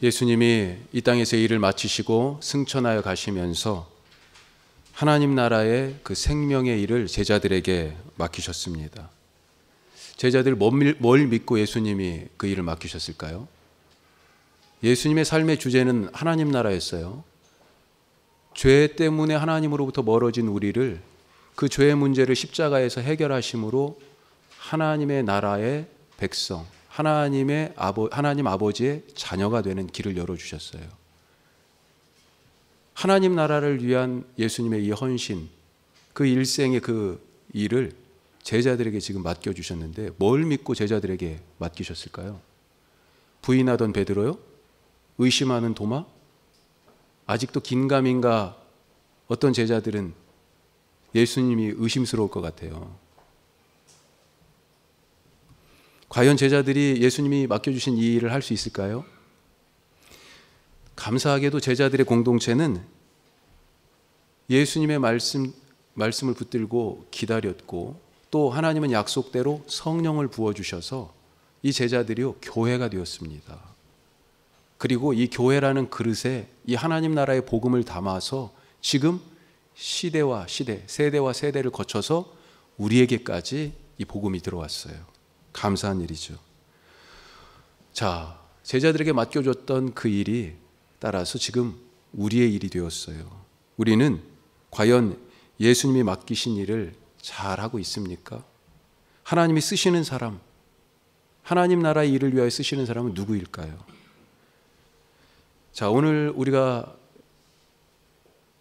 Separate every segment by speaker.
Speaker 1: 예수님이 이 땅에서 일을 마치시고 승천하여 가시면서 하나님 나라의 그 생명의 일을 제자들에게 맡기셨습니다. 제자들 뭘 믿고 예수님이 그 일을 맡기셨을까요? 예수님의 삶의 주제는 하나님 나라였어요. 죄 때문에 하나님으로부터 멀어진 우리를 그 죄의 문제를 십자가에서 해결하심으로 하나님의 나라의 백성, 하나님 아버지의 자녀가 되는 길을 열어주셨어요. 하나님 나라를 위한 예수님의 이 헌신, 그 일생의 그 일을 제자들에게 지금 맡겨주셨는데 뭘 믿고 제자들에게 맡기셨을까요? 부인하던 베드로요? 의심하는 도마? 아직도 긴가민가 어떤 제자들은 예수님이 의심스러울 것 같아요. 과연 제자들이 예수님이 맡겨주신 이 일을 할 수 있을까요? 감사하게도 제자들의 공동체는 예수님의 말씀을 붙들고 기다렸고 또 하나님은 약속대로 성령을 부어주셔서 이 제자들이요 교회가 되었습니다. 그리고 이 교회라는 그릇에 이 하나님 나라의 복음을 담아서 지금 시대와 시대, 세대와 세대를 거쳐서 우리에게까지 이 복음이 들어왔어요. 감사한 일이죠. 자, 제자들에게 맡겨줬던 그 일이 따라서 지금 우리의 일이 되었어요. 우리는 과연 예수님이 맡기신 일을 잘하고 있습니까? 하나님이 쓰시는 사람, 하나님 나라의 일을 위하여 쓰시는 사람은 누구일까요? 자, 오늘 우리가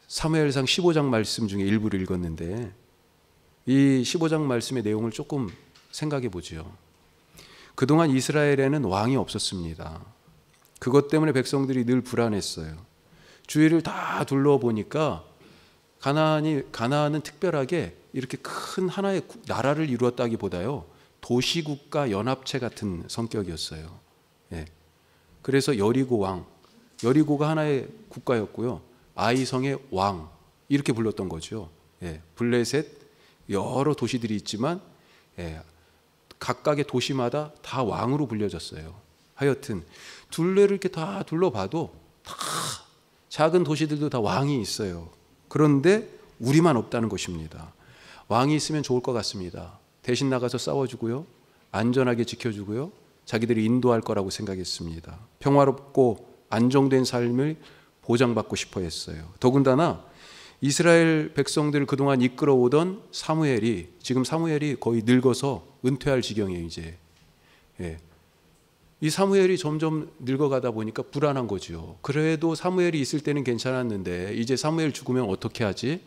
Speaker 1: 사무엘상 15장 말씀 중에 일부를 읽었는데 이 15장 말씀의 내용을 조금 생각해 보죠. 그동안 이스라엘에는 왕이 없었습니다. 그것 때문에 백성들이 늘 불안했어요. 주위를 다 둘러보니까 가나안은 특별하게 이렇게 큰 하나의 나라를 이루었다기보다요 도시국가 연합체 같은 성격이었어요. 예. 그래서 여리고가 하나의 국가였고요. 아이성의 왕 이렇게 불렀던 거죠. 예. 블레셋 여러 도시들이 있지만 각각의 도시마다 다 왕으로 불려졌어요. 하여튼 둘레를 이렇게 다 둘러봐도 다 작은 도시들도 다 왕이 있어요. 그런데 우리만 없다는 것입니다. 왕이 있으면 좋을 것 같습니다. 대신 나가서 싸워주고요. 안전하게 지켜주고요. 자기들이 인도할 거라고 생각했습니다. 평화롭고 안정된 삶을 보장받고 싶어 했어요. 더군다나 이스라엘 백성들을 그동안 이끌어오던 지금 사무엘이 거의 늙어서 은퇴할 지경이에요. 이제 이 사무엘이 점점 늙어가다 보니까 불안한 거죠. 그래도 사무엘이 있을 때는 괜찮았는데 이제 사무엘 죽으면 어떻게 하지?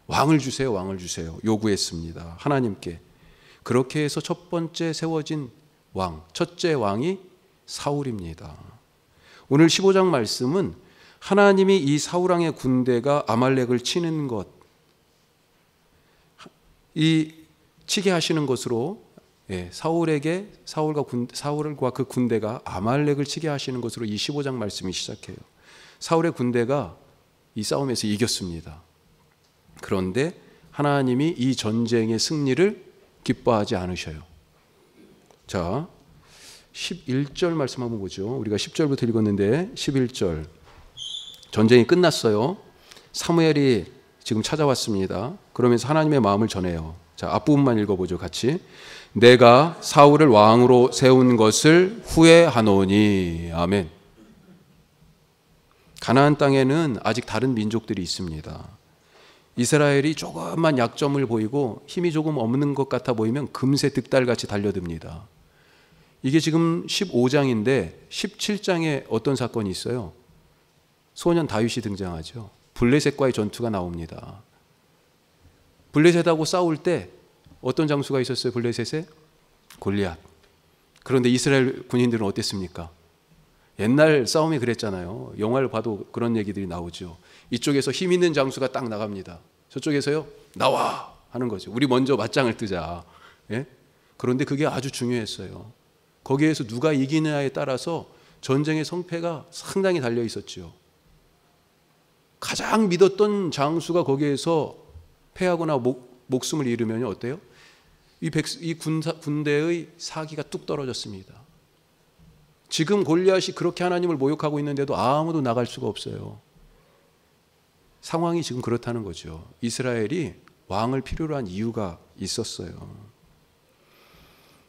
Speaker 1: 왕을 주세요, 왕을 주세요 요구했습니다. 하나님께. 그렇게 해서 첫 번째 세워진 첫째 왕이 사울입니다. 오늘 15장 말씀은 하나님이 이 사울왕의 군대가 아말렉을 치는 것, 치게 하시는 것으로 사울과 그 군대가 아말렉을 치게 하시는 것으로 이 15장 말씀이 시작해요. 사울의 군대가 이 싸움에서 이겼습니다. 그런데 하나님이 이 전쟁의 승리를 기뻐하지 않으셔요. 자, 11절 말씀 한번 보죠. 우리가 10절부터 읽었는데 11절. 전쟁이 끝났어요. 사무엘이 지금 찾아왔습니다. 그러면서 하나님의 마음을 전해요. 자, 앞부분만 읽어보죠. 같이. 내가 사울을 왕으로 세운 것을 후회하노니. 아멘. 가나안 땅에는 아직 다른 민족들이 있습니다. 이스라엘이 조금만 약점을 보이고 힘이 조금 없는 것 같아 보이면 금세 득달같이 달려듭니다. 이게 지금 15장인데 17장에 어떤 사건이 있어요? 소년 다윗이 등장하죠. 블레셋과의 전투가 나옵니다. 블레셋하고 싸울 때 어떤 장수가 있었어요? 블레셋에? 골리앗. 그런데 이스라엘 군인들은 어땠습니까? 옛날 싸움이 그랬잖아요. 영화를 봐도 그런 얘기들이 나오죠. 이쪽에서 힘 있는 장수가 딱 나갑니다. 저쪽에서요, 나와! 하는 거죠. 우리 먼저 맞짱을 뜨자. 예? 그런데 그게 아주 중요했어요. 거기에서 누가 이기느냐에 따라서 전쟁의 성패가 상당히 달려 있었죠. 가장 믿었던 장수가 거기에서 패하거나 목숨을 잃으면 어때요? 이 군대의 사기가 뚝 떨어졌습니다. 지금 골리앗이 그렇게 하나님을 모욕하고 있는데도 아무도 나갈 수가 없어요. 상황이 지금 그렇다는 거죠. 이스라엘이 왕을 필요로 한 이유가 있었어요.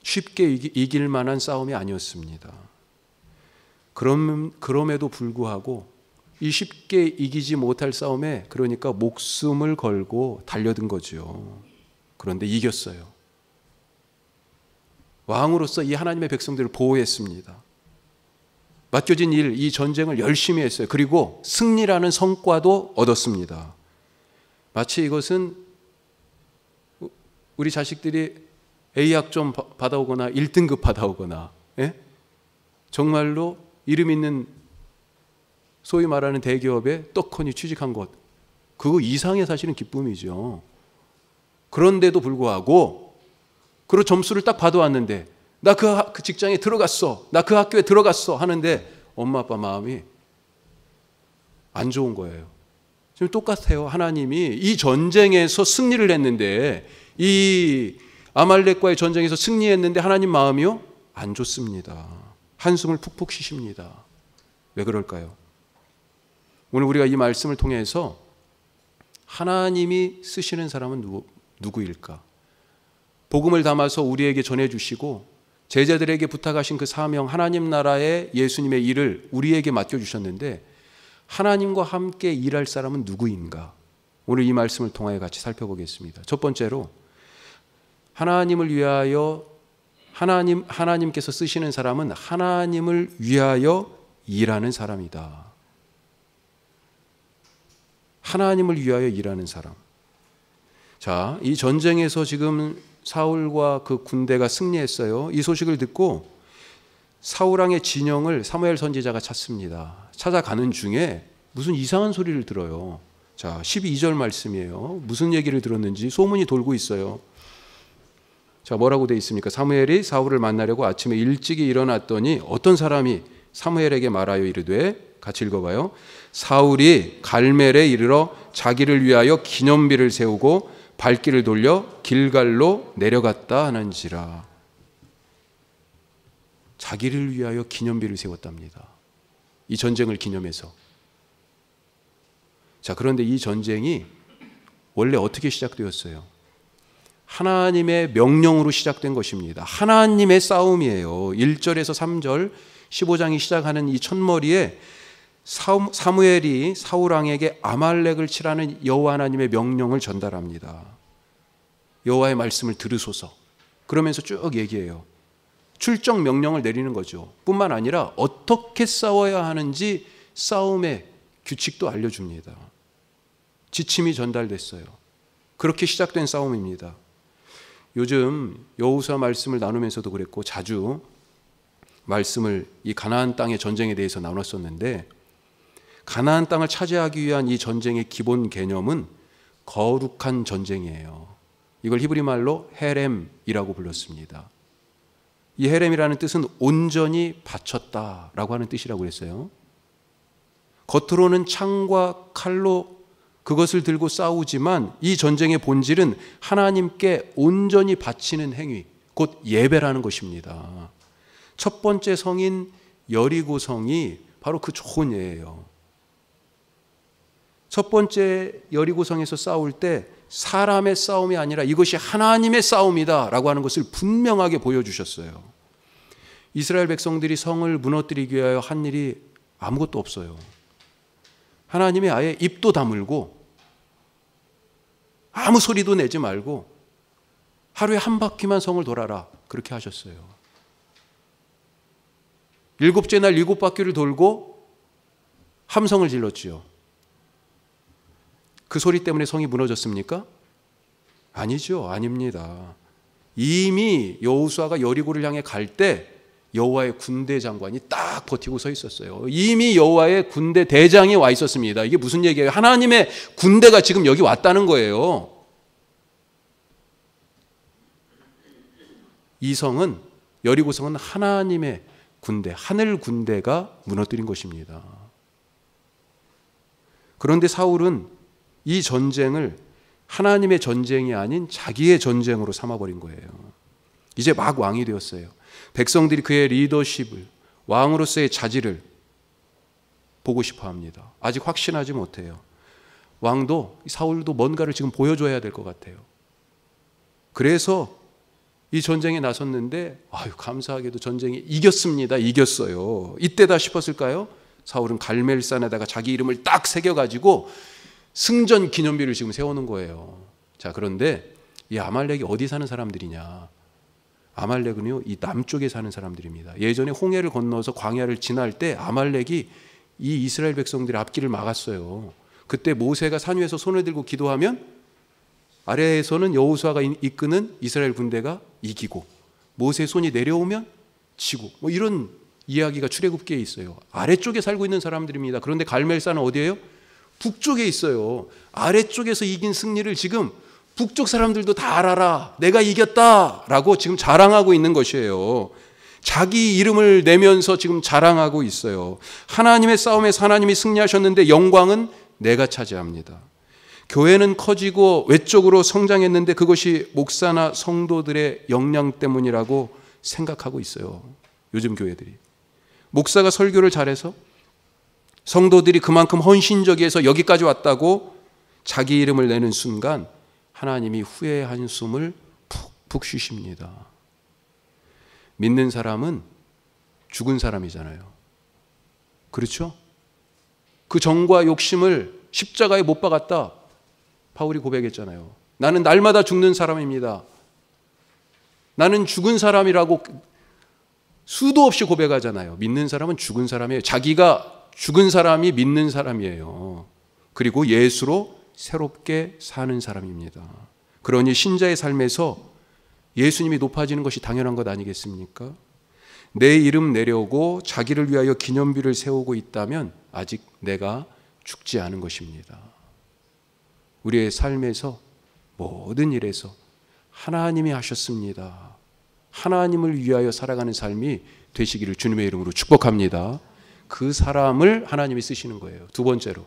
Speaker 1: 쉽게 이길 만한 싸움이 아니었습니다. 그럼에도 불구하고 이 쉽게 이기지 못할 싸움에 그러니까 목숨을 걸고 달려든 거죠. 그런데 이겼어요. 왕으로서 이 하나님의 백성들을 보호했습니다. 맡겨진 일, 이 전쟁을 열심히 했어요. 그리고 승리라는 성과도 얻었습니다. 마치 이것은 우리 자식들이 A학점 받아오거나 1등급 받아오거나, 예? 정말로 이름 있는 소위 말하는 대기업에 떡하니 취직한 것, 그거 이상의 사실은 기쁨이죠. 그런데도 불구하고 그런 점수를 딱 받아왔는데 나 그 직장에 들어갔어, 나 그 학교에 들어갔어 하는데 엄마 아빠 마음이 안 좋은 거예요. 지금 똑같아요. 하나님이 이 전쟁에서 승리를 했는데, 이 아말렉과의 전쟁에서 승리했는데 하나님 마음이요? 안 좋습니다. 한숨을 푹푹 쉬십니다. 왜 그럴까요? 오늘 우리가 이 말씀을 통해서 하나님이 쓰시는 사람은 누구일까? 복음을 담아서 우리에게 전해주시고 제자들에게 부탁하신 그 사명, 하나님 나라의 예수님의 일을 우리에게 맡겨주셨는데 하나님과 함께 일할 사람은 누구인가? 오늘 이 말씀을 통하여 같이 살펴보겠습니다. 첫 번째로 하나님을 위하여 하나님께서 쓰시는 사람은 하나님을 위하여 일하는 사람이다. 하나님을 위하여 일하는 사람. 자, 이 전쟁에서 지금 사울과 그 군대가 승리했어요. 이 소식을 듣고 사울 왕의 진영을 사무엘 선지자가 찾습니다. 찾아가는 중에 무슨 이상한 소리를 들어요. 자, 12절 말씀이에요. 무슨 얘기를 들었는지 소문이 돌고 있어요. 자, 뭐라고 돼 있습니까? 사무엘이 사울을 만나려고 아침에 일찍이 일어났더니 어떤 사람이 사무엘에게 말하여 이르되, 같이 읽어봐요. 사울이 갈멜에 이르러 자기를 위하여 기념비를 세우고 발길을 돌려 길갈로 내려갔다 하는지라. 자기를 위하여 기념비를 세웠답니다. 이 전쟁을 기념해서. 자, 그런데 이 전쟁이 원래 어떻게 시작되었어요? 하나님의 명령으로 시작된 것입니다. 하나님의 싸움이에요. 1절에서 3절 15장이 시작하는 이 첫머리에 사무엘이 사울 왕에게 아말렉을 치라는 여호와 하나님의 명령을 전달합니다. 여호와의 말씀을 들으소서. 그러면서 쭉 얘기해요. 출정 명령을 내리는 거죠. 뿐만 아니라 어떻게 싸워야 하는지 싸움의 규칙도 알려줍니다. 지침이 전달됐어요. 그렇게 시작된 싸움입니다. 요즘 여호수아 말씀을 나누면서도 그랬고 자주 말씀을 이 가나안 땅의 전쟁에 대해서 나눴었는데, 가나안 땅을 차지하기 위한 이 전쟁의 기본 개념은 거룩한 전쟁이에요. 이걸 히브리 말로 헤렘이라고 불렀습니다. 이 헤렘이라는 뜻은 온전히 바쳤다라고 하는 뜻이라고 했어요. 겉으로는 창과 칼로 그것을 들고 싸우지만 이 전쟁의 본질은 하나님께 온전히 바치는 행위, 곧 예배라는 것입니다. 첫 번째 성인 여리고성이 바로 그 좋은 예예요. 첫 번째 여리고성에서 싸울 때 사람의 싸움이 아니라 이것이 하나님의 싸움이다 라고 하는 것을 분명하게 보여주셨어요. 이스라엘 백성들이 성을 무너뜨리기 위하여 한 일이 아무것도 없어요. 하나님이 아예 입도 다물고 아무 소리도 내지 말고 하루에 한 바퀴만 성을 돌아라, 그렇게 하셨어요. 7째 날 7바퀴를 돌고 함성을 질렀지요. 그 소리 때문에 성이 무너졌습니까? 아니죠. 아닙니다. 이미 여호수아가 여리고를 향해 갈 때 여호와의 군대 장관이 딱 버티고 서 있었어요. 이미 여호와의 군대 대장이 와 있었습니다. 이게 무슨 얘기예요? 하나님의 군대가 지금 여기 왔다는 거예요. 이 성은, 여리고성은 하나님의 군대, 하늘 군대가 무너뜨린 것입니다. 그런데 사울은 이 전쟁을 하나님의 전쟁이 아닌 자기의 전쟁으로 삼아버린 거예요. 이제 막 왕이 되었어요. 백성들이 그의 리더십을, 왕으로서의 자질을 보고 싶어 합니다. 아직 확신하지 못해요. 왕도 사울도 뭔가를 지금 보여줘야 될 것 같아요. 그래서 이 전쟁에 나섰는데 감사하게도 전쟁에 이겼습니다. 이겼어요. 이때다 싶었을까요? 사울은 갈멜산에다가 자기 이름을 딱 새겨가지고 승전 기념비를 지금 세우는 거예요. 자, 그런데 이 아말렉이 어디 사는 사람들이냐? 아말렉은요, 이 남쪽에 사는 사람들입니다. 예전에 홍해를 건너서 광야를 지날 때 아말렉이 이 이스라엘 백성들의 앞길을 막았어요. 그때 모세가 산 위에서 손을 들고 기도하면 아래에서는 여호수아가 이끄는 이스라엘 군대가 이기고, 모세의 손이 내려오면 지고, 이런 이야기가 출애굽기에 있어요. 아래쪽에 살고 있는 사람들입니다. 그런데 갈멜산은 어디예요? 북쪽에 있어요. 아래쪽에서 이긴 승리를 지금 북쪽 사람들도 다 알아라, 내가 이겼다라고 지금 자랑하고 있는 것이에요. 자기 이름을 내면서 지금 자랑하고 있어요. 하나님의 싸움에서 하나님이 승리하셨는데 영광은 내가 차지합니다. 교회는 커지고 외적으로 성장했는데 그것이 목사나 성도들의 역량 때문이라고 생각하고 있어요. 요즘 교회들이. 목사가 설교를 잘해서, 성도들이 그만큼 헌신적이어서 여기까지 왔다고 자기 이름을 내는 순간 하나님이 후회의 한숨을 푹푹 쉬십니다. 믿는 사람은 죽은 사람이잖아요. 그렇죠? 그 정과 욕심을 십자가에 못 박았다. 바울이 고백했잖아요. 나는 날마다 죽는 사람입니다. 나는 죽은 사람이라고 수도 없이 고백하잖아요. 믿는 사람은 죽은 사람이에요. 자기가 죽은 사람이 믿는 사람이에요. 그리고 예수로 새롭게 사는 사람입니다. 그러니 신자의 삶에서 예수님이 높아지는 것이 당연한 것 아니겠습니까? 내 이름 내려오고 자기를 위하여 기념비를 세우고 있다면 아직 내가 죽지 않은 것입니다. 우리의 삶에서 모든 일에서 하나님이 하셨습니다. 하나님을 위하여 살아가는 삶이 되시기를 주님의 이름으로 축복합니다. 그 사람을 하나님이 쓰시는 거예요. 두 번째로,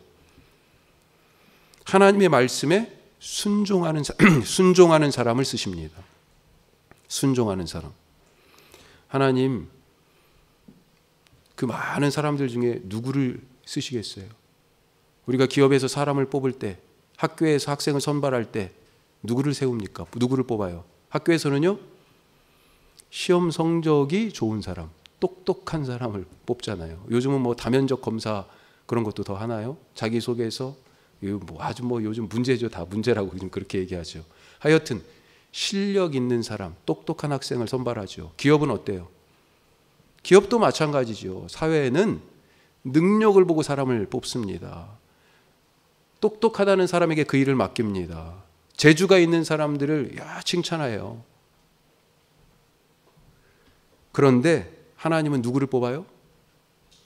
Speaker 1: 하나님의 말씀에 순종하는 사람을 쓰십니다. 순종하는 사람. 하나님 그 많은 사람들 중에 누구를 쓰시겠어요? 우리가 기업에서 사람을 뽑을 때, 학교에서 학생을 선발할 때 누구를 세웁니까? 누구를 뽑아요? 학교에서는요, 시험 성적이 좋은 사람, 똑똑한 사람을 뽑잖아요. 요즘은 다면적 검사 그런 것도 더 하나요? 자기소개서 아주 요즘 문제죠. 다 문제라고 요즘 그렇게 얘기하죠. 하여튼 실력 있는 사람, 똑똑한 학생을 선발하죠. 기업은 어때요? 기업도 마찬가지죠. 사회는 능력을 보고 사람을 뽑습니다. 똑똑하다는 사람에게 그 일을 맡깁니다. 재주가 있는 사람들을 칭찬해요. 그런데 하나님은 누구를 뽑아요?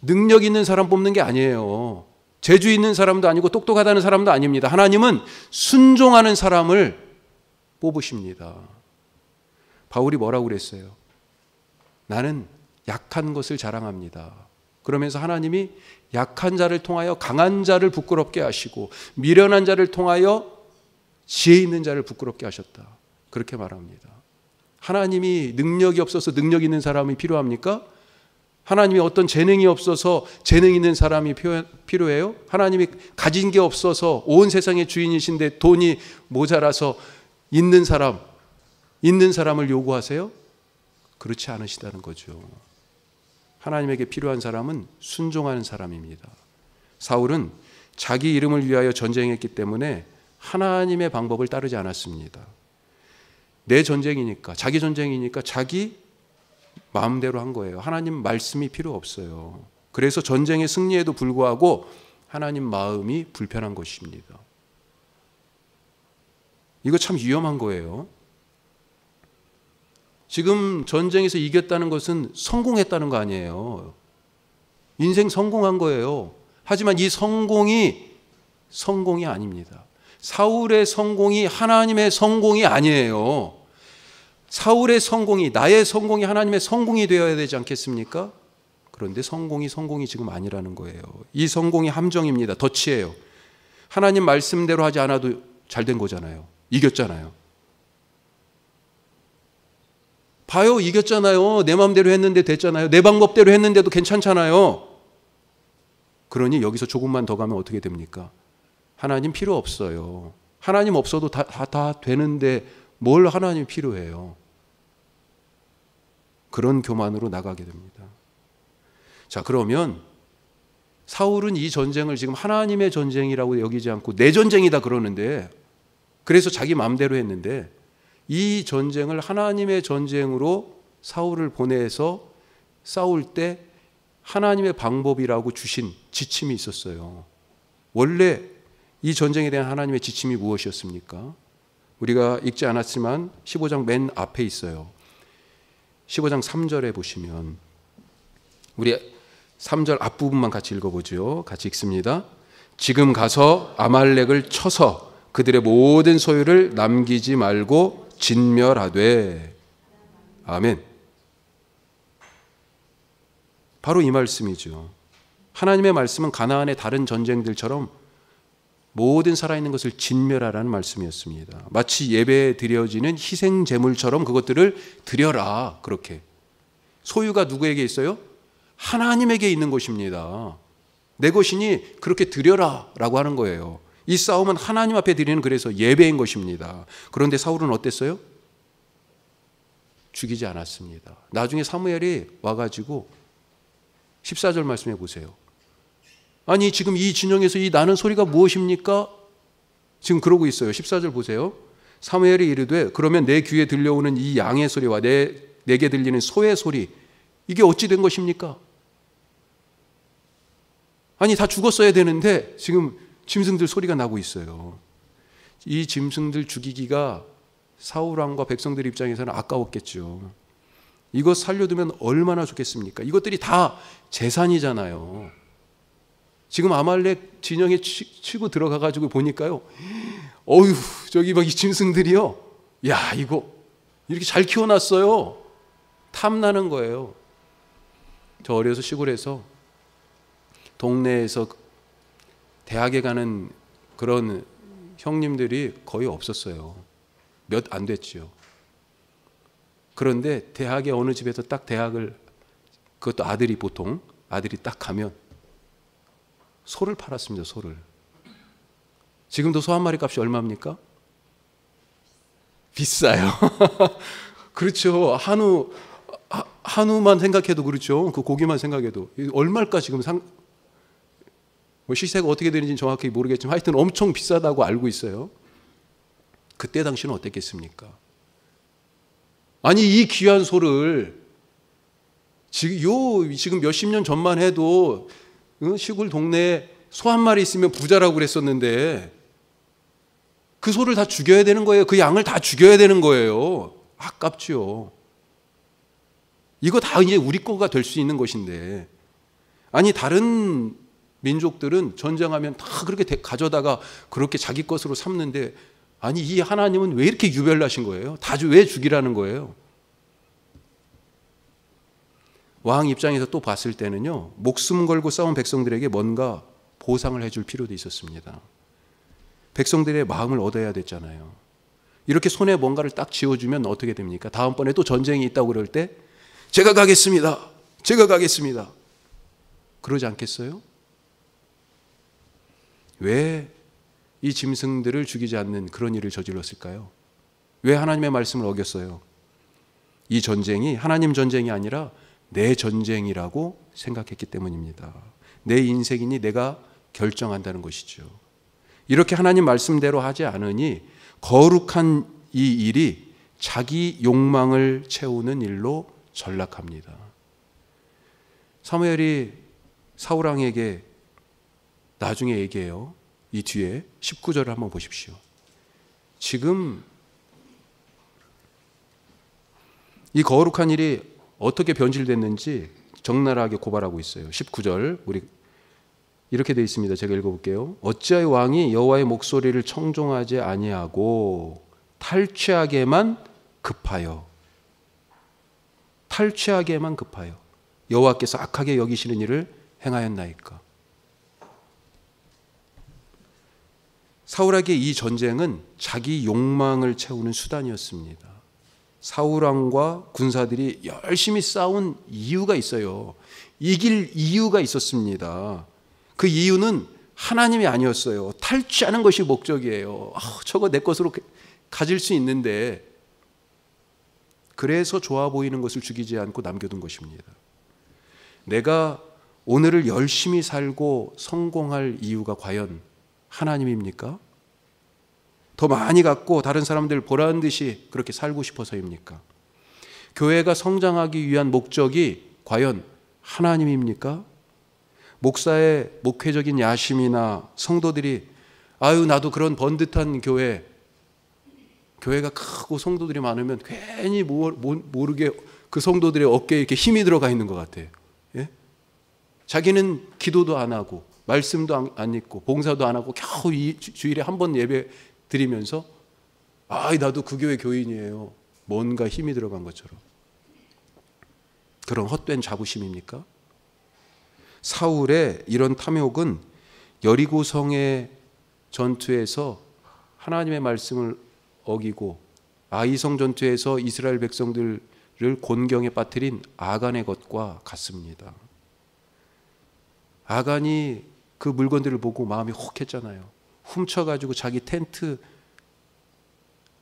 Speaker 1: 능력 있는 사람 뽑는 게 아니에요. 재주 있는 사람도 아니고 똑똑하다는 사람도 아닙니다. 하나님은 순종하는 사람을 뽑으십니다. 바울이 뭐라고 그랬어요? 나는 약한 것을 자랑합니다. 그러면서 하나님이 약한 자를 통하여 강한 자를 부끄럽게 하시고 미련한 자를 통하여 지혜 있는 자를 부끄럽게 하셨다. 그렇게 말합니다. 하나님이 능력이 없어서 능력 있는 사람이 필요합니까? 하나님이 어떤 재능이 없어서 재능 있는 사람이 필요해요? 하나님이 가진 게 없어서 온 세상의 주인이신데 돈이 모자라서 있는 사람을 요구하세요? 그렇지 않으시다는 거죠. 하나님에게 필요한 사람은 순종하는 사람입니다. 사울은 자기 이름을 위하여 전쟁했기 때문에 하나님의 방법을 따르지 않았습니다. 내 전쟁이니까, 자기 전쟁이니까 자기 마음대로 한 거예요. 하나님 말씀이 필요 없어요. 그래서 전쟁의 승리에도 불구하고 하나님 마음이 불편한 것입니다. 이거 참 위험한 거예요. 지금 전쟁에서 이겼다는 것은 성공했다는 거 아니에요. 인생 성공한 거예요. 하지만 이 성공이 아닙니다. 사울의 성공이 하나님의 성공이 아니에요. 사울의 성공이, 나의 성공이 하나님의 성공이 되어야 되지 않겠습니까? 그런데 성공이 지금 아니라는 거예요. 이 성공이 함정입니다. 덫이에요. 하나님 말씀대로 하지 않아도 잘 된 거잖아요. 이겼잖아요. 봐요, 이겼잖아요. 내 마음대로 했는데 됐잖아요. 내 방법대로 했는데도 괜찮잖아요. 그러니 여기서 조금만 더 가면 어떻게 됩니까? 하나님 필요 없어요. 하나님 없어도 다 되는데 뭘 하나님 필요해요. 그런 교만으로 나가게 됩니다. 자, 그러면 사울은 이 전쟁을 지금 하나님의 전쟁이라고 여기지 않고 내 전쟁이다 그러는데, 그래서 자기 마음대로 했는데, 이 전쟁을 하나님의 전쟁으로 사울을 보내서 싸울 때 하나님의 방법이라고 주신 지침이 있었어요. 원래 이 전쟁에 대한 하나님의 지침이 무엇이었습니까? 우리가 읽지 않았지만 15장 맨 앞에 있어요. 15장 3절에 보시면, 우리 3절 앞부분만 같이 읽어보죠. 같이 읽습니다. 지금 가서 아말렉을 쳐서 그들의 모든 소유를 남기지 말고 진멸하되. 아멘. 바로 이 말씀이죠. 하나님의 말씀은 가나안의 다른 전쟁들처럼 모든 살아있는 것을 진멸하라는 말씀이었습니다. 마치 예배에 드려지는 희생 제물처럼 그것들을 드려라. 그렇게. 소유가 누구에게 있어요? 하나님에게 있는 것입니다. 내 것이니 그렇게 드려라 라고 하는 거예요. 이 싸움은 하나님 앞에 드리는 그래서 예배인 것입니다. 그런데 사울은 어땠어요? 죽이지 않았습니다. 나중에 사무엘이 와가지고 14절 말씀해 보세요. 아니 지금 이 진영에서 이 나는 소리가 무엇입니까? 지금 그러고 있어요. 14절 보세요. 사무엘이 이르되 그러면 내 귀에 들려오는 이 양의 소리와 내게 들리는 소의 소리, 이게 어찌 된 것입니까? 아니 다 죽었어야 되는데 지금 짐승들 소리가 나고 있어요. 이 짐승들 죽이기가 사울 왕과 백성들 입장에서는 아까웠겠죠. 이거 살려두면 얼마나 좋겠습니까? 이것들이 다 재산이잖아요. 지금 아말렉 진영에 치고 들어가가지고 보니까요, 어휴, 저기 막 이 짐승들이요, 야, 이거 이렇게 잘 키워놨어요. 탐나는 거예요. 저 어려서 시골에서 동네에서 대학에 가는 그런 형님들이 거의 없었어요. 몇 안 됐죠. 그런데 대학에 어느 집에서 딱 대학을, 그것도 아들이 보통 아들이 딱 가면 소를 팔았습니다. 소를. 지금도 소 한 마리 값이 얼마입니까? 비싸요. 그렇죠. 한우만 생각해도 그렇죠. 그 고기만 생각해도 얼마일까 지금 뭐 시세가 어떻게 되는지 정확히 모르겠지만 하여튼 엄청 비싸다고 알고 있어요. 그때 당시는 어땠겠습니까? 아니 이 귀한 소를 지금 몇십 년 전만 해도 시골 동네에 소 한 마리 있으면 부자라고 그랬었는데 그 소를 다 죽여야 되는 거예요. 그 양을 다 죽여야 되는 거예요. 아깝죠. 이거 다 이제 우리 거가 될 수 있는 것인데, 아니 다른 민족들은 전쟁하면 다 그렇게 가져다가 그렇게 자기 것으로 삼는데, 아니 이 하나님은 왜 이렇게 유별나신 거예요? 다 왜 죽이라는 거예요? 왕 입장에서 또 봤을 때는요, 목숨 걸고 싸운 백성들에게 뭔가 보상을 해줄 필요도 있었습니다. 백성들의 마음을 얻어야 됐잖아요. 이렇게 손에 뭔가를 딱 쥐어주면 어떻게 됩니까? 다음번에 또 전쟁이 있다고 그럴 때 제가 가겠습니다. 제가 가겠습니다. 그러지 않겠어요? 왜 이 짐승들을 죽이지 않는 그런 일을 저질렀을까요? 왜 하나님의 말씀을 어겼어요? 이 전쟁이 하나님 전쟁이 아니라 내 전쟁이라고 생각했기 때문입니다. 내 인생이니 내가 결정한다는 것이죠. 이렇게 하나님 말씀대로 하지 않으니 거룩한 이 일이 자기 욕망을 채우는 일로 전락합니다. 사무엘이 사울 왕에게 나중에 얘기해요. 이 뒤에 19절을 한번 보십시오. 지금 이 거룩한 일이 어떻게 변질됐는지 적나라하게 고발하고 있어요. 19절 우리 이렇게 되어 있습니다. 제가 읽어볼게요. 어찌하여 왕이 여호와의 목소리를 청종하지 아니하고 탈취하게만 급하여 여호와께서 악하게 여기시는 일을 행하였나이까. 사울에게 이 전쟁은 자기 욕망을 채우는 수단이었습니다. 사울왕과 군사들이 열심히 싸운 이유가 있어요. 이길 이유가 있었습니다. 그 이유는 하나님이 아니었어요. 탈취하는 것이 목적이에요. 저거 내 것으로 가질 수 있는데, 그래서 좋아 보이는 것을 죽이지 않고 남겨둔 것입니다. 내가 오늘을 열심히 살고 성공할 이유가 과연 하나님입니까? 더 많이 갖고 다른 사람들 보라는 듯이 그렇게 살고 싶어서입니까? 교회가 성장하기 위한 목적이 과연 하나님입니까? 목사의 목회적인 야심이나 성도들이 나도 그런 번듯한 교회가 크고 성도들이 많으면 괜히 모르게 그 성도들의 어깨에 이렇게 힘이 들어가 있는 것 같아요. 예? 자기는 기도도 안 하고 말씀도 안 읽고 봉사도 안 하고 겨우 주일에 한 번 예배 드리면서 나도 그 교회 교인이에요. 뭔가 힘이 들어간 것처럼. 그런 헛된 자부심입니까? 사울의 이런 탐욕은 여리고성의 전투에서 하나님의 말씀을 어기고 아이성 전투에서 이스라엘 백성들을 곤경에 빠뜨린 아간의 것과 같습니다. 아간이 그 물건들을 보고 마음이 혹했잖아요. 훔쳐가지고 자기 텐트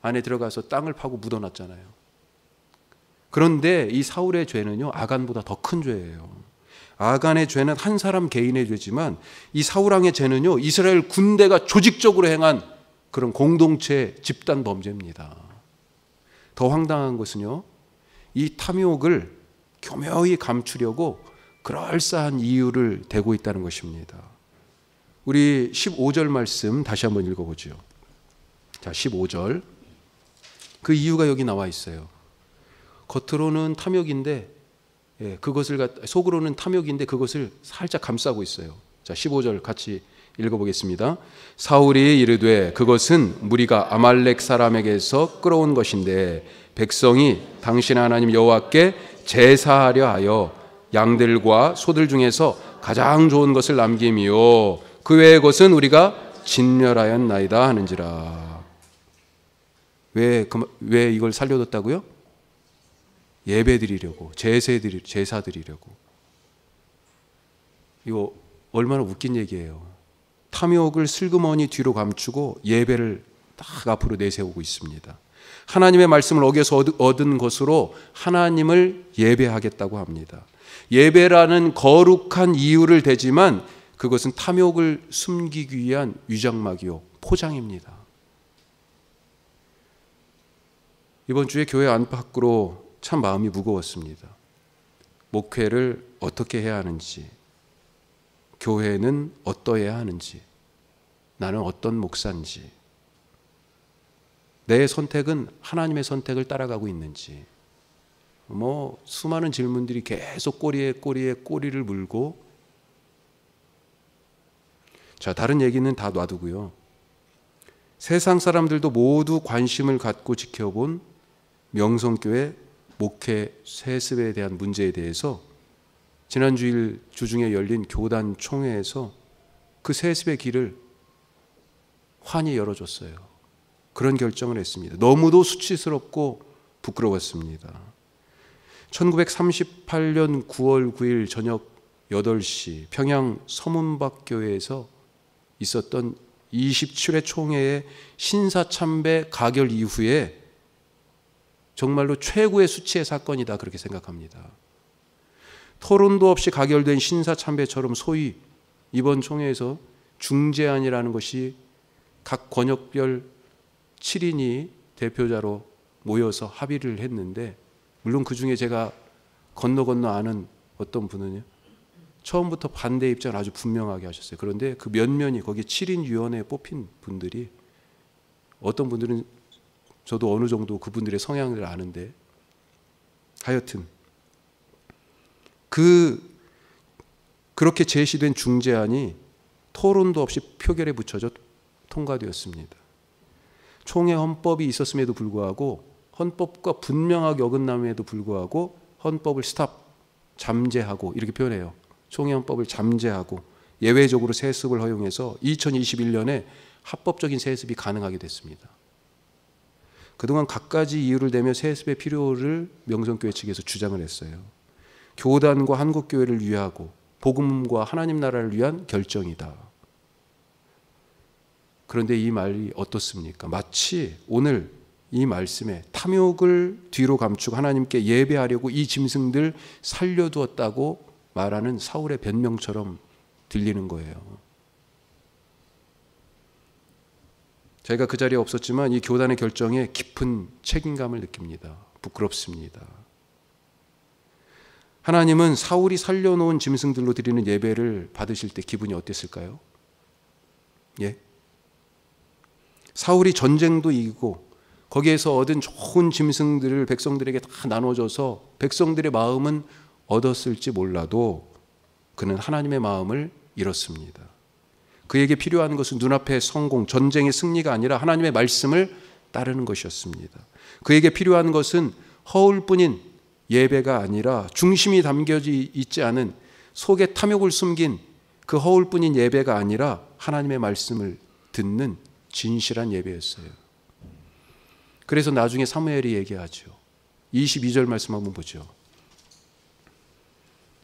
Speaker 1: 안에 들어가서 땅을 파고 묻어놨잖아요. 그런데 이 사울의 죄는요, 아간보다 더 큰 죄예요. 아간의 죄는 한 사람 개인의 죄지만 이 사울왕의 죄는요, 이스라엘 군대가 조직적으로 행한 그런 공동체 집단 범죄입니다. 더 황당한 것은요, 이 탐욕을 교묘히 감추려고 그럴싸한 이유를 대고 있다는 것입니다. 우리 15절 말씀 다시 한번 읽어보죠. 자, 15절. 그 이유가 여기 나와 있어요. 겉으로는 탐욕인데, 속으로는 탐욕인데 그것을 살짝 감싸고 있어요. 자, 15절 같이 읽어보겠습니다. 사울이 이르되 그것은 무리가 아말렉 사람에게서 끌어온 것인데 백성이 당신 하나님 여호와께 제사하려 하여 양들과 소들 중에서 가장 좋은 것을 남김이요 그 외의 것은 우리가 진멸하였나이다 하는지라. 왜 이걸 살려뒀다고요? 예배 드리려고, 제사 드리려고. 이거 얼마나 웃긴 얘기예요. 탐욕을 슬그머니 뒤로 감추고 예배를 딱 앞으로 내세우고 있습니다. 하나님의 말씀을 어겨서 얻은 것으로 하나님을 예배하겠다고 합니다. 예배라는 거룩한 이유를 대지만 그것은 탐욕을 숨기기 위한 위장막이요, 포장입니다. 이번 주에 교회 안팎으로 참 마음이 무거웠습니다. 목회를 어떻게 해야 하는지, 교회는 어떠해야 하는지, 나는 어떤 목사인지, 내 선택은 하나님의 선택을 따라가고 있는지, 수많은 질문들이 계속 꼬리를 물고. 자, 다른 얘기는 다 놔두고요. 세상 사람들도 모두 관심을 갖고 지켜본 명성교회 목회 세습에 대한 문제에 대해서 지난 주일 주중에 열린 교단 총회에서 그 세습의 길을 환히 열어줬어요. 그런 결정을 했습니다. 너무도 수치스럽고 부끄러웠습니다. 1938년 9월 9일 저녁 8시 평양 서문박교회에서 있었던 27회 총회의 신사참배 가결 이후에 정말로 최고의 수치의 사건이다, 그렇게 생각합니다. 토론도 없이 가결된 신사참배처럼 소위 이번 총회에서 중재안이라는 것이 각 권역별 7인이 대표자로 모여서 합의를 했는데, 물론 그 중에 제가 건너 아는 어떤 분은요, 처음부터 반대 입장을 아주 분명하게 하셨어요. 그런데 그 면면이 거기 7인 위원회에 뽑힌 분들이, 어떤 분들은 저도 어느 정도 그분들의 성향을 아는데, 하여튼 그렇게 제시된 중재안이 토론도 없이 표결에 붙여져 통과되었습니다. 총회 헌법이 있었음에도 불구하고, 헌법과 분명하게 어긋남에도 불구하고 헌법을 잠재하고, 이렇게 표현해요. 총회 헌법을 잠재하고 예외적으로 세습을 허용해서 2021년에 합법적인 세습이 가능하게 됐습니다. 그동안 갖가지 이유를 대며 세습의 필요를 명성교회 측에서 주장을 했어요. 교단과 한국교회를 위하고 복음과 하나님 나라를 위한 결정이다. 그런데 이 말이 어떻습니까? 마치 오늘 이 말씀에 탐욕을 뒤로 감추고 하나님께 예배하려고 이 짐승들 살려두었다고 말하는 사울의 변명처럼 들리는 거예요. 저희가 그 자리에 없었지만 이 교단의 결정에 깊은 책임감을 느낍니다. 부끄럽습니다. 하나님은 사울이 살려놓은 짐승들로 드리는 예배를 받으실 때 기분이 어땠을까요? 예? 사울이 전쟁도 이기고 거기에서 얻은 좋은 짐승들을 백성들에게 다 나눠줘서 백성들의 마음은 얻었을지 몰라도 그는 하나님의 마음을 잃었습니다. 그에게 필요한 것은 눈앞의 성공, 전쟁의 승리가 아니라 하나님의 말씀을 따르는 것이었습니다. 그에게 필요한 것은 허울뿐인 예배가 아니라 중심이 담겨져 있지 않은 속에 탐욕을 숨긴 그 허울뿐인 예배가 아니라 하나님의 말씀을 듣는 진실한 예배였어요. 그래서 나중에 사무엘이 얘기하죠. 22절 말씀 한번 보죠.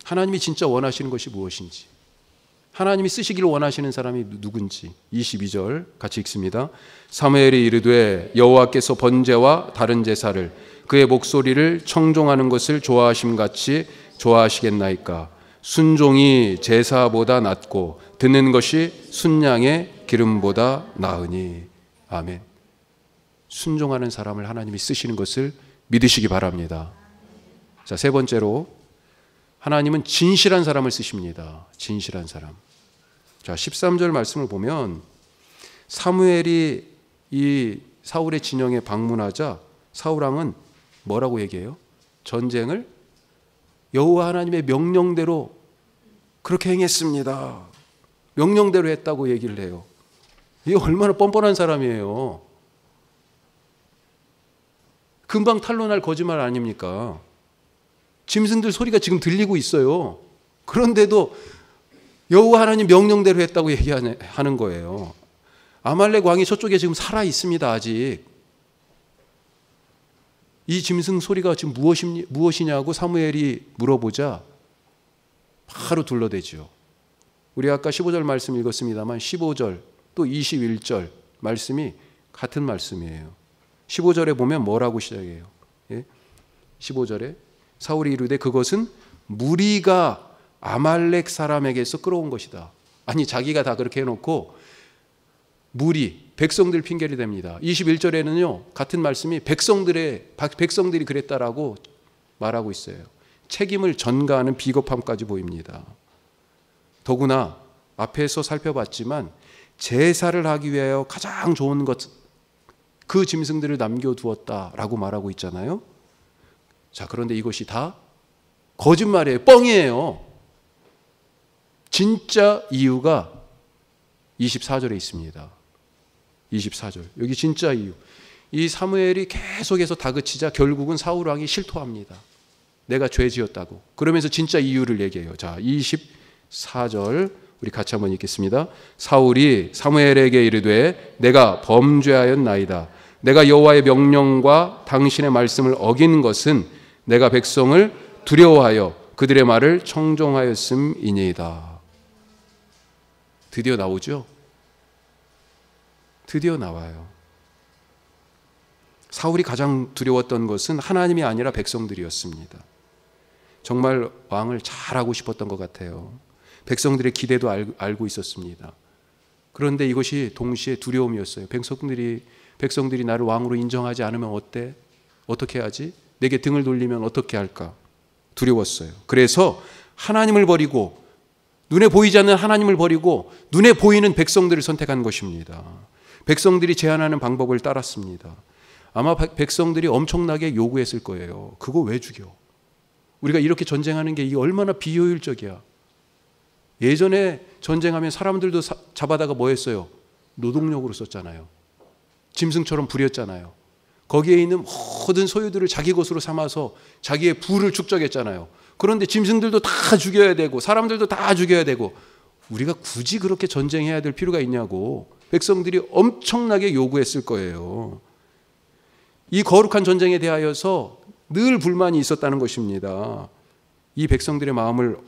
Speaker 1: 하나님이 진짜 원하시는 것이 무엇인지, 하나님이 쓰시기를 원하시는 사람이 누군지 22절 같이 읽습니다. 사무엘이 이르되 여호와께서 번제와 다른 제사를 그의 목소리를 청종하는 것을 좋아하심같이 좋아하시겠나이까. 순종이 제사보다 낫고 듣는 것이 순양의 기름보다 나으니. 아멘. 순종하는 사람을 하나님이 쓰시는 것을 믿으시기 바랍니다. 자, 세 번째로 하나님은 진실한 사람을 쓰십니다. 진실한 사람. 자, 13절 말씀을 보면 사무엘이 이 사울의 진영에 방문하자 사울왕은 뭐라고 얘기해요? 전쟁을 여호와 하나님의 명령대로 그렇게 행했습니다. 명령대로 했다고 얘기를 해요. 이게 얼마나 뻔뻔한 사람이에요. 금방 탄로날 거짓말 아닙니까? 짐승들 소리가 지금 들리고 있어요. 그런데도 여호와 하나님 명령대로 했다고 얘기하는 거예요. 아말렉 왕이 저쪽에 지금 살아 있습니다. 아직. 이 짐승 소리가 지금 무엇이냐고 사무엘이 물어보자 바로 둘러대죠. 우리 아까 15절 말씀 읽었습니다만 15절 또 21절 말씀이 같은 말씀이에요. 15절에 보면 뭐라고 시작해요? 예? 15절에 사울이 이르되 그것은 무리가 아말렉 사람에게서 끌어온 것이다. 아니 자기가 다 그렇게 해놓고 무리, 백성들 핑계를 댑니다. 21절에는요 같은 말씀이 백성들이 그랬다라고 말하고 있어요. 책임을 전가하는 비겁함까지 보입니다. 더구나 앞에서 살펴봤지만 제사를 하기 위하여 가장 좋은 것, 그 짐승들을 남겨두었다라고 말하고 있잖아요. 자, 그런데 이것이 다 거짓말이에요. 뻥이에요. 진짜 이유가 24절에 있습니다. 24절. 여기 진짜 이유. 이 사무엘이 계속해서 다그치자 결국은 사울 왕이 실토합니다. 내가 죄 지었다고. 그러면서 진짜 이유를 얘기해요. 자, 24절 우리 같이 한번 읽겠습니다. 사울이 사무엘에게 이르되 내가 범죄하였나이다. 내가 여호와의 명령과 당신의 말씀을 어긴 것은 내가 백성을 두려워하여 그들의 말을 청종하였음이니이다. 드디어 나오죠? 드디어 나와요. 사울이 가장 두려웠던 것은 하나님이 아니라 백성들이었습니다. 정말 왕을 잘하고 싶었던 것 같아요. 백성들의 기대도 알고 있었습니다. 그런데 이것이 동시에 두려움이었어요. 백성들이 나를 왕으로 인정하지 않으면 어때? 어떻게 하지? 내게 등을 돌리면 어떻게 할까? 두려웠어요. 그래서 하나님을 버리고 눈에 보이지 않는 하나님을 버리고 눈에 보이는 백성들을 선택한 것입니다. 백성들이 제안하는 방법을 따랐습니다. 아마 백성들이 엄청나게 요구했을 거예요. 그거 왜 죽여? 우리가 이렇게 전쟁하는 게 이게 얼마나 비효율적이야. 예전에 전쟁하면 사람들도 잡아다가 뭐 했어요? 노동력으로 썼잖아요. 짐승처럼 부렸잖아요. 거기에 있는 모든 소유들을 자기 것으로 삼아서 자기의 부를 축적했잖아요. 그런데 짐승들도 다 죽여야 되고 사람들도 다 죽여야 되고 우리가 굳이 그렇게 전쟁해야 될 필요가 있냐고 백성들이 엄청나게 요구했을 거예요. 이 거룩한 전쟁에 대하여서 늘 불만이 있었다는 것입니다. 이 백성들의 마음을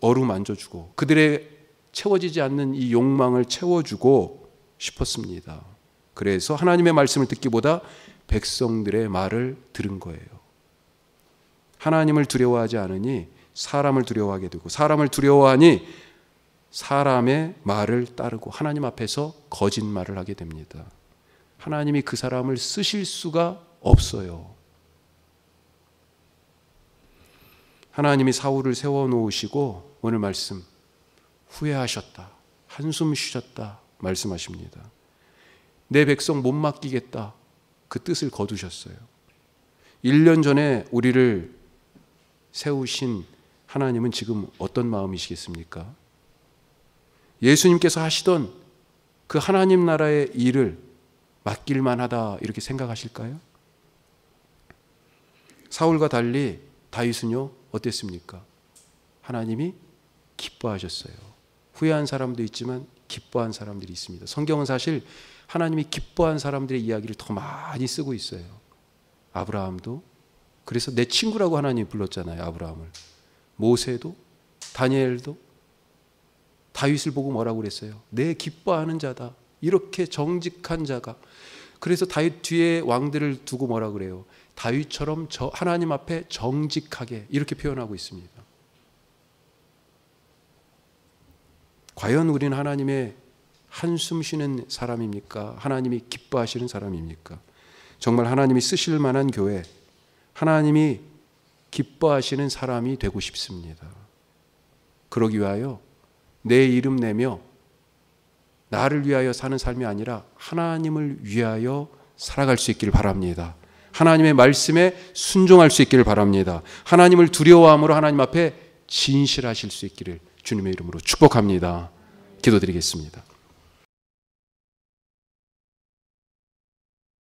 Speaker 1: 어루만져주고 그들의 채워지지 않는 이 욕망을 채워주고 싶었습니다. 그래서 하나님의 말씀을 듣기보다 백성들의 말을 들은 거예요. 하나님을 두려워하지 않으니 사람을 두려워하게 되고 사람을 두려워하니 사람의 말을 따르고 하나님 앞에서 거짓말을 하게 됩니다. 하나님이 그 사람을 쓰실 수가 없어요. 하나님이 사울을 세워놓으시고 오늘 말씀 후회하셨다, 한숨 쉬셨다 말씀하십니다. 내 백성 못 맡기겠다, 그 뜻을 거두셨어요. 1년 전에 우리를 세우신 하나님은 지금 어떤 마음이시겠습니까? 예수님께서 하시던 그 하나님 나라의 일을 맡길만 하다 이렇게 생각하실까요? 사울과 달리 다윗은요 어땠습니까? 하나님이 기뻐하셨어요. 후회한 사람도 있지만 기뻐한 사람들이 있습니다. 성경은 사실 하나님이 기뻐한 사람들의 이야기를 더 많이 쓰고 있어요. 아브라함도 그래서 내 친구라고 하나님이 불렀잖아요. 아브라함을. 모세도, 다니엘도 다윗을 보고 뭐라고 그랬어요? 내 기뻐하는 자다. 이렇게 정직한 자가. 그래서 다윗 뒤에 왕들을 두고 뭐라고 그래요? 다윗처럼 하나님 앞에 정직하게 이렇게 표현하고 있습니다. 과연 우리는 하나님의 한숨 쉬는 사람입니까? 하나님이 기뻐하시는 사람입니까? 정말 하나님이 쓰실 만한 교회, 하나님이 기뻐하시는 사람이 되고 싶습니다. 그러기 위하여 내 이름 내며 나를 위하여 사는 삶이 아니라 하나님을 위하여 살아갈 수 있기를 바랍니다. 하나님의 말씀에 순종할 수 있기를 바랍니다. 하나님을 두려워함으로 하나님 앞에 진실하실 수 있기를 주님의 이름으로 축복합니다. 기도드리겠습니다.